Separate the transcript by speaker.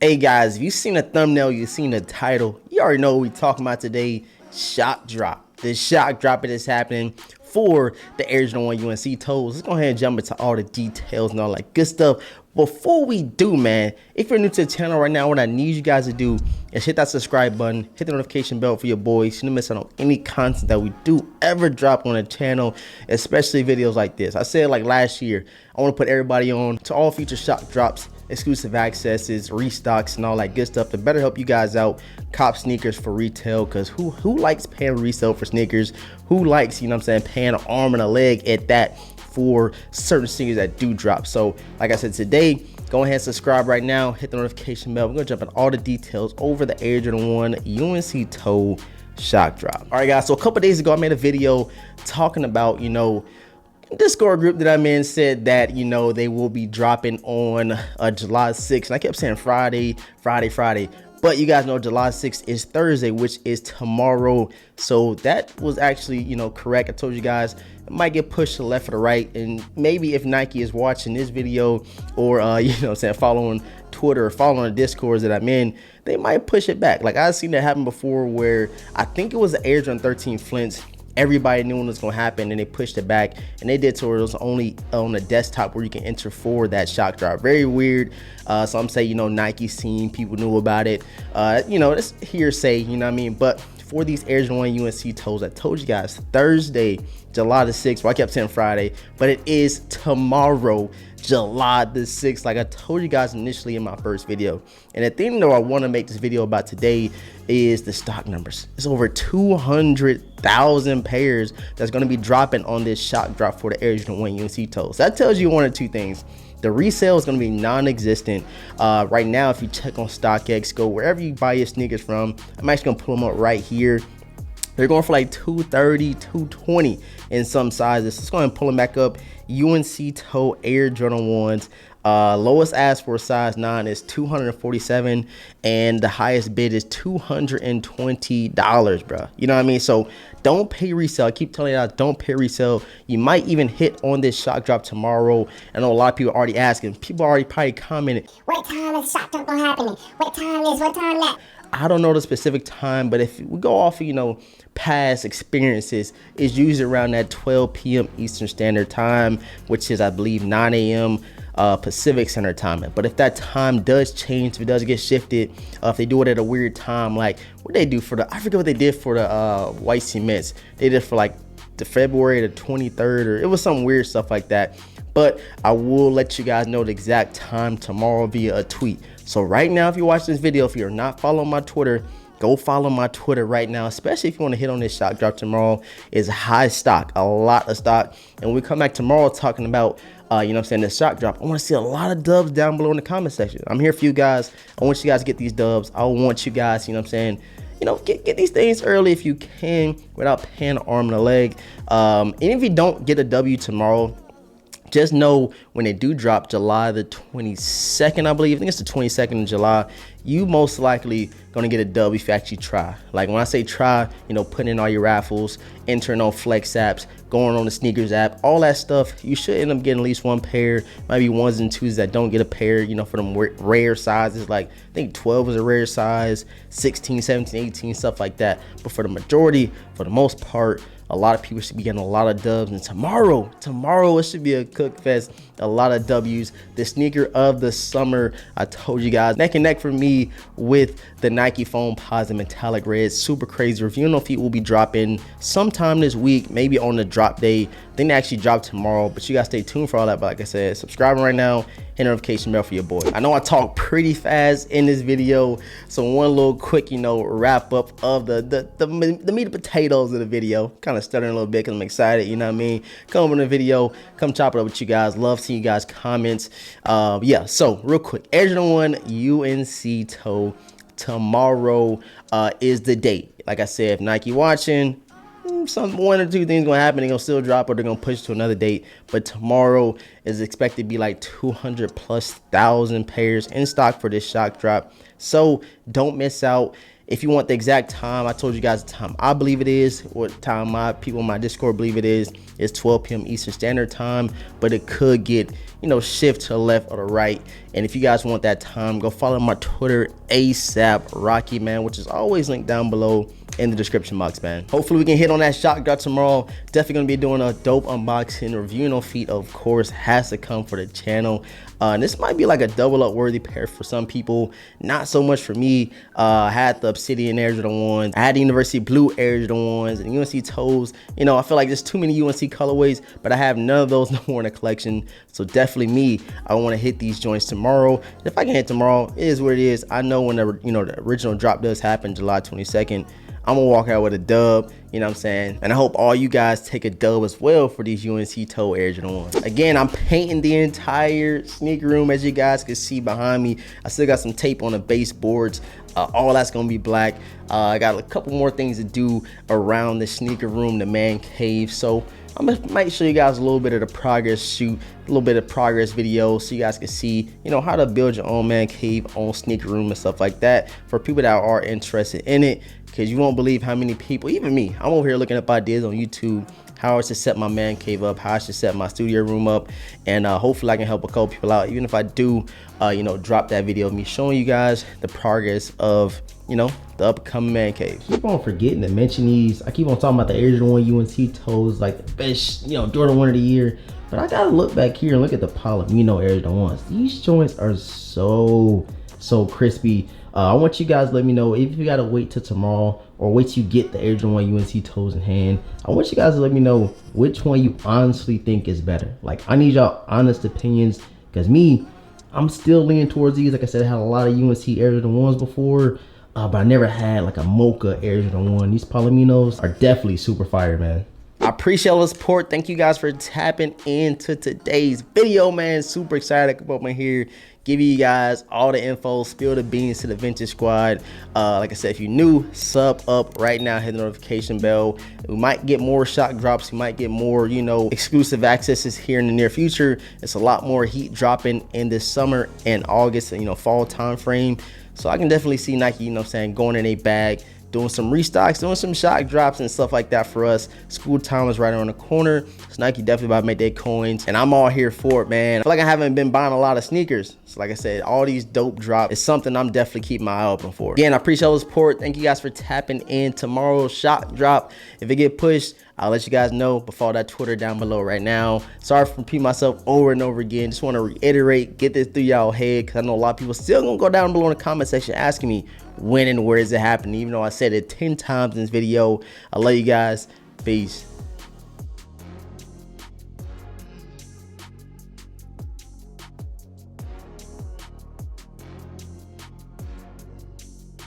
Speaker 1: Hey guys, if you've seen the thumbnail, you've seen the title, you already know what we're talking about today. Shock drop. The shock drop that is happening for the Air Jordan 1 UNC toes. Let's go ahead and jump into all the details and all that good stuff. Before we do, man, if you're new to the channel right now, what I need you guys to do is hit that subscribe button, hit the notification bell for your boys so you don't miss out on any content that we do ever drop on the channel, especially videos like this. I said like last year, I want to put everybody on to all feature shock drops, exclusive accesses, restocks, and all that good stuff to better help you guys out cop sneakers for retail. Because who likes paying resale for sneakers? Who likes, you know what I'm saying, paying an arm and a leg at that for certain sneakers that do drop? So like I said, today, go ahead and subscribe right now, hit the notification bell. We're gonna jump in all the details over the Air Jordan 1 UNC toe shock drop. All right guys, so a couple days ago I made a video talking about, you know, Discord group that I'm in said that, you know, they will be dropping on July 6th. And I kept saying Friday. But you guys know July 6th is Thursday, which is tomorrow. So that was actually, you know, correct. I told you guys it might get pushed to the left or the right. And maybe if Nike is watching this video or, you know what I'm saying, following Twitter or following the Discords that I'm in, they might push it back. Like I've seen that happen before where I think it was the Air Jordan 13 Flints. Everybody knew when it was going to happen and they pushed it back, and they did so it was only on the desktop where you can enter for that shock drop. Very weird. So I'm saying, you know, Nike's team, people knew about it. You know, it's hearsay, you know what I mean? But for these Air Jordan 1 UNC toes, I told you guys Thursday, July the 6th. Well, I kept saying Friday, but it is tomorrow, July the 6th, like I told you guys initially in my first video. And the thing though I want to make this video about today is the stock numbers. It's over 200,000 pairs that's going to be dropping on this shock drop for the Air Jordan 1 UNC toes. That tells you one or two things. The resale is going to be non-existent. Right now, if you check on StockX, go wherever you buy your sneakers from. I'm actually going to pull them up right here. They're going for like 230, 220 in some sizes. Let's go ahead and pull them back up. UNC toe Air Jordan 1s. Lowest ask for a size 9 is $247, and the highest bid is $220, bro. You know what I mean? So don't pay resale. I keep telling you guys, don't pay resale. You might even hit on this shock drop tomorrow. I know a lot of people are already asking. People already probably commented,
Speaker 2: what time is shock drop gonna happen? What time is, what time that?
Speaker 1: I don't know the specific time, but if we go off of, you know, past experiences, it's usually around that 12 p.m. Eastern Standard Time, which is, I believe, 9 a.m. Pacific Standard Time. But if that time does change, if it does get shifted, if they do it at a weird time, like what they do for the, I forget what they did for the white cements. They did for like the February the 23rd, or it was some weird stuff like that. But I will let you guys know the exact time tomorrow via a tweet. So right now, if you watch this video, if you're not following my Twitter, go follow my Twitter right now, especially if you want to hit on this shock drop tomorrow. Is high stock, a lot of stock. And when we come back tomorrow talking about, you know what I'm saying, the shock drop, I want to see a lot of dubs down below in the comment section. I'm here for you guys. I want you guys to get these dubs. I want you guys, you know what I'm saying, you know, get these things early if you can without paying an arm and a leg. And if you don't get a W tomorrow, just know when they do drop July the 22nd, I believe, I think it's the 22nd of July, you most likely gonna get a dub if you actually try. Like when I say try, you know, putting in all your raffles, entering on flex apps, going on the sneakers app, all that stuff, you should end up getting at least one pair, maybe ones and twos that don't get a pair, you know, for them rare sizes. Like I think 12 is a rare size, 16, 17, 18, stuff like that. But for the majority, for the most part, a lot of people should be getting a lot of dubs. And tomorrow it should be a cook fest. A lot of W's. The sneaker of the summer, I told you guys, neck and neck for me with the Nike Foam Positive Metallic Red. Super crazy review. I don't know if it will be dropping sometime this week, maybe on the drop day. I think they actually drop tomorrow, but you guys stay tuned for all that. But like I said, subscribing right now, hit notification bell for your boy. I know I talk pretty fast in this video, so one little quick, you know, wrap up of the meat and potatoes of the video. Kind of stuttering a little bit because I'm excited, you know what I mean? Come in the video, come chop it up with you guys. Love seeing you guys comments. Yeah, so real quick, Air Jordan 1 UNC toe tomorrow is the date. Like I said, if Nike watching, one or two things gonna happen. They're gonna still drop or they're gonna push to another date. But tomorrow is expected to be like 200,000+ pairs in stock for this shock drop. So don't miss out. If you want the exact time, I told you guys the time I believe it is, what time my people in my Discord believe it is. It's 12 p.m. Eastern Standard Time, but it could get, shift to the left or the right. And if you guys want that time, go follow my Twitter, ASAP Rocky, man, which is always linked down below in the description box, man. Hopefully we can hit on that shock drop tomorrow. Definitely gonna be doing a dope unboxing review. No feet, of course, has to come for the channel. And this might be like a double up worthy pair for some people, not so much for me. I had the Obsidian Air Jordan 1s, I had the University Blue Air Jordan 1s, and UNC toes. I feel like there's too many UNC colorways, but I have none of those no more in the collection. So definitely me, I want to hit these joints tomorrow. If I can hit tomorrow, it is what it is. I know when the original drop does happen, July 22nd, I'm gonna walk out with a dub, you know what I'm saying? And I hope all you guys take a dub as well for these UNC toe Air Jordan 1s. Again, I'm painting the entire sneaker room, as you guys can see behind me. I still got some tape on the baseboards. All that's gonna be black. I got a couple more things to do around the sneaker room, the man cave. So might show you guys a little bit of the progress shoot, a little bit of progress video, so you guys can see, how to build your own man cave, own sneaker room and stuff like that for people that are interested in it. Because you won't believe how many people, even me, I'm over here looking up ideas on YouTube, how I should set my man cave up, how I should set my studio room up, and hopefully I can help a couple people out, even if I do, drop that video of me showing you guys the progress of, the upcoming man cave. Keep on forgetting to mention these. I keep on talking about the Air Jordan 1 UNC toes, like the best, Jordan 1 of the year. But I gotta look back here and look at the Palomino Air Jordan 1s. These joints are so crispy. I want you guys to let me know if you gotta wait till tomorrow or wait till you get the Air Jordan 1 UNC toes in hand. I want you guys to let me know which one you honestly think is better. Like, I need y'all honest opinions, because me, I'm still leaning towards these. Like I said, I had a lot of UNC Air Jordan 1s before, but I never had like a mocha Air Jordan 1. These Palominos are definitely super fire, man. I appreciate all the support. Thank you guys for tapping into today's video, man. Super excited to come up in here, give you guys all the info, spill the beans to the Vintage Squad. Like I said, if you're new, sub up right now, hit the notification bell. We might get more shock drops. We might get more, exclusive accesses here in the near future. It's a lot more heat dropping in this summer and August, fall time frame. So I can definitely see Nike, going in a bag, doing some restocks, doing some shock drops and stuff like that for us. School time is right around the corner, so Nike definitely about to make their coins, and I'm all here for it, man. I feel like I haven't been buying a lot of sneakers, so like I said, all these dope drops is something I'm definitely keeping my eye open for. Again, I appreciate all the support. Thank you guys for tapping in. Tomorrow's shock drop, if it get pushed, I'll let you guys know, but follow that Twitter down below right now. Sorry for repeating myself over and over again. Just want to reiterate, get this through y'all head, because I know a lot of people still gonna go down below in the comment section asking me when and where is it happening, even though I said it 10 times in this video. I love you guys. Peace.